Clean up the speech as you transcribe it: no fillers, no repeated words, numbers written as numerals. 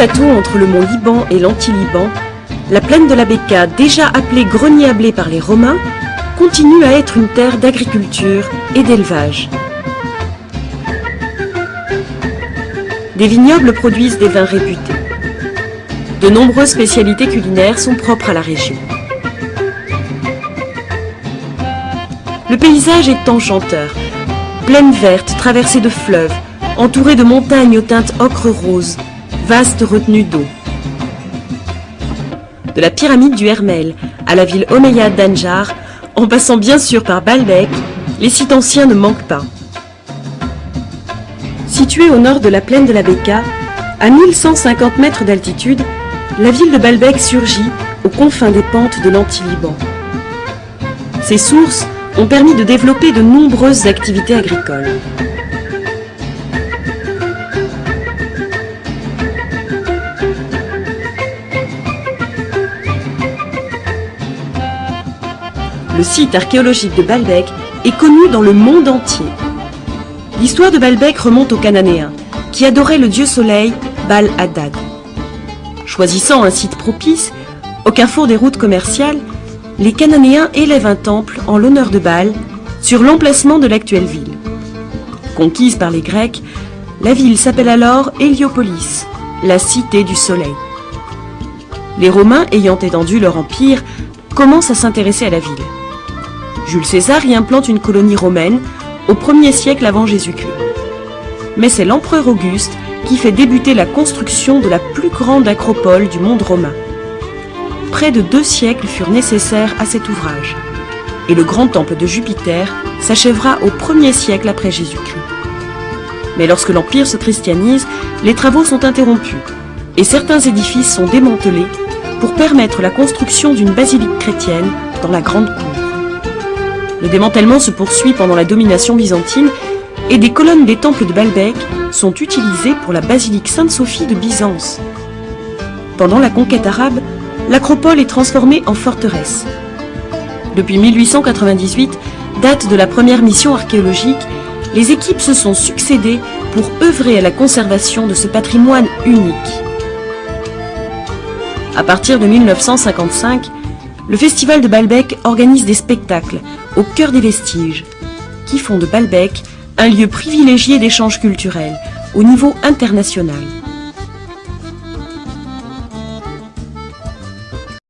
plateau entre le mont Liban et l'Anti-Liban, la plaine de la Bekaa, déjà appelée grenier à blé par les Romains, continue à être une terre d'agriculture et d'élevage. Des vignobles produisent des vins réputés. De nombreuses spécialités culinaires sont propres à la région. Le paysage est enchanteur. Plaine verte, traversée de fleuves, entourée de montagnes aux teintes ocre-rose, vaste retenue d'eau. De la pyramide du Hermel à la ville omeyyade d'Anjar, en passant bien sûr par Baalbek, les sites anciens ne manquent pas. Située au nord de la plaine de la Bekaa, à 1150 mètres d'altitude, la ville de Baalbek surgit aux confins des pentes de l'Anti-Liban. Ses sources ont permis de développer de nombreuses activités agricoles. Le site archéologique de Baalbek est connu dans le monde entier. L'histoire de Baalbek remonte aux Cananéens, qui adoraient le dieu soleil Baal-Hadad. Choisissant un site propice, au carrefour des routes commerciales, les Cananéens élèvent un temple en l'honneur de Baal sur l'emplacement de l'actuelle ville. Conquise par les Grecs, la ville s'appelle alors Héliopolis, la cité du soleil. Les Romains, ayant étendu leur empire, commencent à s'intéresser à la ville. Jules César y implante une colonie romaine au 1er siècle avant Jésus-Christ. Mais c'est l'empereur Auguste qui fait débuter la construction de la plus grande acropole du monde romain. Près de 2 siècles furent nécessaires à cet ouvrage, et le grand temple de Jupiter s'achèvera au 1er siècle après Jésus-Christ. Mais lorsque l'Empire se christianise, les travaux sont interrompus, et certains édifices sont démantelés pour permettre la construction d'une basilique chrétienne dans la grande cour. Le démantèlement se poursuit pendant la domination byzantine, et des colonnes des temples de Baalbek sont utilisées pour la basilique Sainte-Sophie de Byzance. Pendant la conquête arabe, l'acropole est transformée en forteresse. Depuis 1898, date de la première mission archéologique, les équipes se sont succédé pour œuvrer à la conservation de ce patrimoine unique. À partir de 1955, le festival de Baalbek organise des spectacles au cœur des vestiges, qui font de Baalbek un lieu privilégié d'échanges culturels au niveau international.